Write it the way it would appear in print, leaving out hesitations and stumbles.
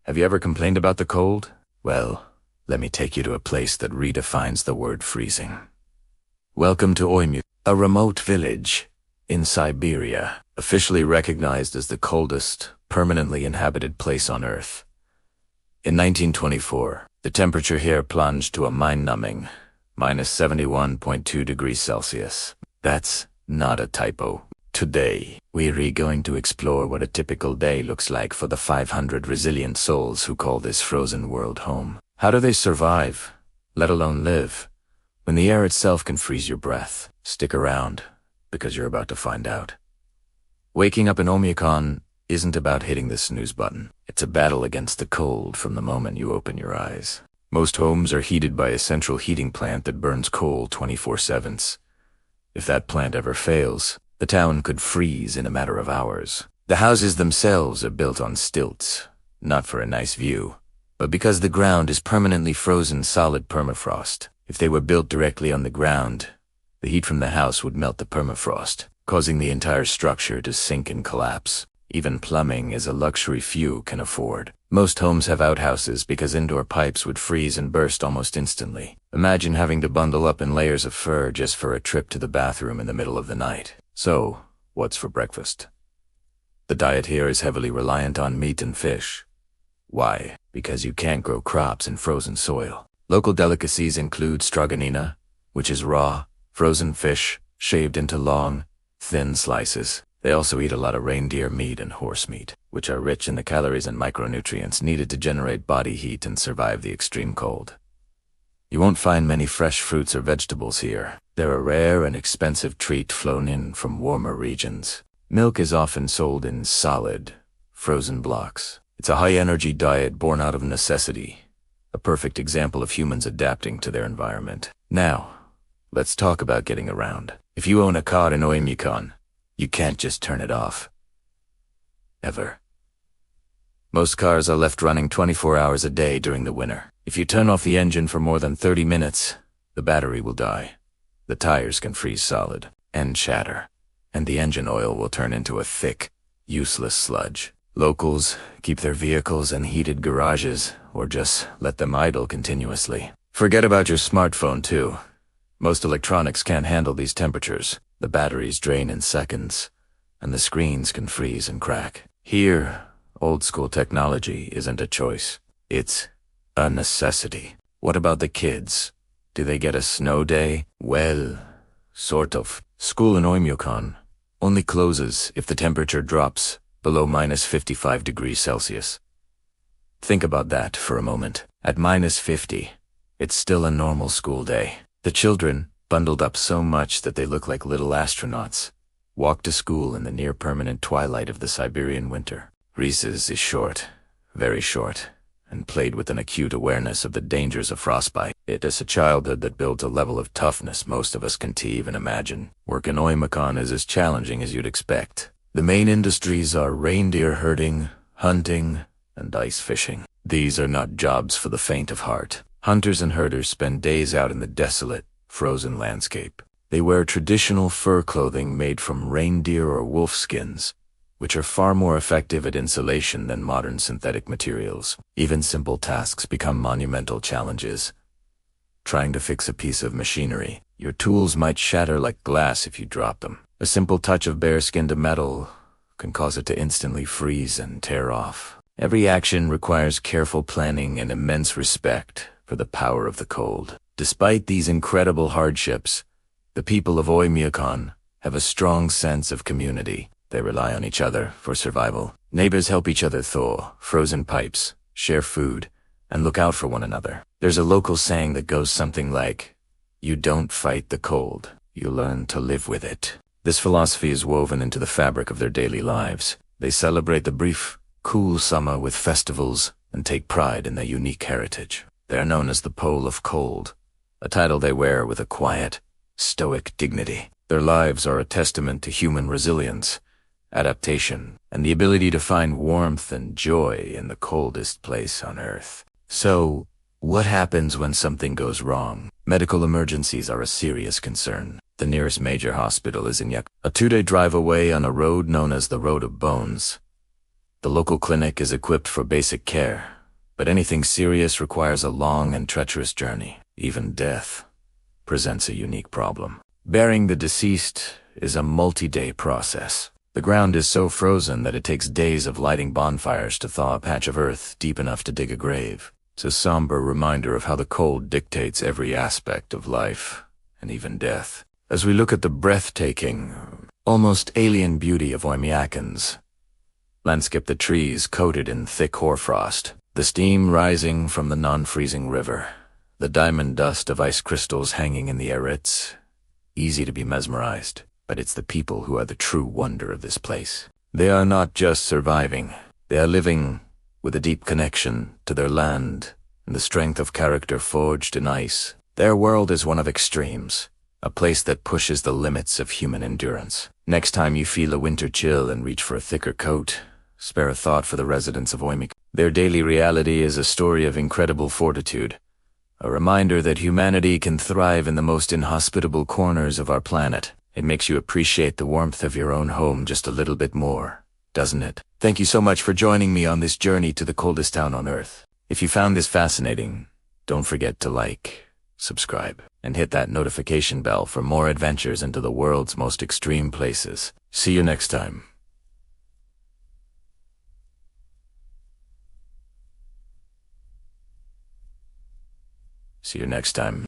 Have you ever complained about the cold? Well, let me take you to a place that redefines the word freezing. Welcome to Oymyakon, a remote village in Siberia, officially recognized as the coldest, permanently inhabited place on Earth. In 1924, the temperature here plunged to a mind-numbing -71.2 degrees Celsius. That's not a typo. Today, we're going to explore what a typical day looks like for the 500 resilient souls who call this frozen world home. How do they survive, let alone live, when the air itself can freeze your breath? Stick around, because you're about to find out. Waking up in Oymyakon isn't about hitting the snooze button. It's a battle against the cold from the moment you open your eyes. Most homes are heated by a central heating plant that burns coal 24/7. If that plant ever fails, the town could freeze in a matter of hours. The houses themselves are built on stilts, not for a nice view, but because the ground is permanently frozen solid permafrost. If they were built directly on the ground, the heat from the house would melt the permafrost, causing the entire structure to sink and collapse. Even plumbing is a luxury few can afford. Most homes have outhouses because indoor pipes would freeze and burst almost instantly. Imagine having to bundle up in layers of fur just for a trip to the bathroom in the middle of the night. So, what's for breakfast? The diet here is heavily reliant on meat and fish. Why? Because you can't grow crops in frozen soil. Local delicacies include stroganina, which is raw, frozen fish, shaved into long, thin slices. They also eat a lot of reindeer meat and horse meat, which are rich in the calories and micronutrients needed to generate body heat and survive the extreme cold. You won't find many fresh fruits or vegetables here. They're a rare and expensive treat flown in from warmer regions. Milk is often sold in solid, frozen blocks. It's a high-energy diet born out of necessity, a perfect example of humans adapting to their environment. Now, let's talk about getting around. If you own a car in Oymyakon, you can't just turn it off. Ever. Most cars are left running 24 hours a day during the winter. If you turn off the engine for more than 30 minutes, the battery will die. The tires can freeze solid and shatter, and the engine oil will turn into a thick, useless sludge. Locals keep their vehicles in heated garages or just let them idle continuously. Forget about your smartphone too. Most electronics can't handle these temperatures. The batteries drain in seconds, and the screens can freeze and crack. Here, old-school technology isn't a choice. It's a necessity. What about the kids? Do they get a snow day? Well, sort of. School in Oymyakon only closes if the temperature drops below -55 degrees Celsius. Think about that for a moment. At -50, it's still a normal school day. The children, bundled up so much that they look like little astronauts, walk to school in the near-permanent twilight of the Siberian winter. Recess is short, very short, and played with an acute awareness of the dangers of frostbite. It is a childhood that builds a level of toughness most of us can't even imagine. Work in Oymyakon is as challenging as you'd expect. The main industries are reindeer herding, hunting, and ice fishing. These are not jobs for the faint of heart. Hunters and herders spend days out in the desolate, frozen landscape. They wear traditional fur clothing made from reindeer or wolf skins, which are far more effective at insulation than modern synthetic materials. Even simple tasks become monumental challenges. Trying to fix a piece of machinery, your tools might shatter like glass if you drop them. A simple touch of bare-skin to metal can cause it to instantly freeze and tear off. Every action requires careful planning and immense respect for the power of the cold. Despite these incredible hardships, the people of Oymyakon have a strong sense of community. They rely on each other for survival. Neighbors help each other thaw frozen pipes, share food, and look out for one another. There's a local saying that goes something like, "You don't fight the cold, you learn to live with it." This philosophy is woven into the fabric of their daily lives. They celebrate the brief, cool summer with festivals and take pride in their unique heritage. They are known as the Pole of Cold, a title they wear with a quiet, stoic dignity. Their lives are a testament to human resilience, adaptation, and the ability to find warmth and joy in the coldest place on Earth. So, what happens when something goes wrong? Medical emergencies are a serious concern. The nearest major hospital is in Yakutia, a 2-day drive away on a road known as the Road of Bones. The local clinic is equipped for basic care, But anything serious requires a long and treacherous journey. Even death presents a unique problem. Burying the deceased is a multi-day process. The ground is so frozen that it takes days of lighting bonfires to thaw a patch of earth deep enough to dig a grave. It's a somber reminder of how the cold dictates every aspect of life, and even death. As we look at the breathtaking, almost alien beauty of Oymyakon's landscape, the trees coated in thick hoarfrost, the steam rising from the non-freezing river, the diamond dust of ice crystals hanging in the air, it's easy to be mesmerized. But it's the people who are the true wonder of this place. They are not just surviving. They are living with a deep connection to their land and the strength of character forged in ice. Their world is one of extremes, a place that pushes the limits of human endurance. Next time you feel a winter chill and reach for a thicker coat, spare a thought for the residents of Oymyakon. Their daily reality is a story of incredible fortitude, a reminder that humanity can thrive in the most inhospitable corners of our planet. It makes you appreciate the warmth of your own home just a little bit more, doesn't it? Thank you so much for joining me on this journey to the coldest town on Earth. If you found this fascinating, don't forget to like, subscribe, and hit that notification bell for more adventures into the world's most extreme places. See you next time. See you next time.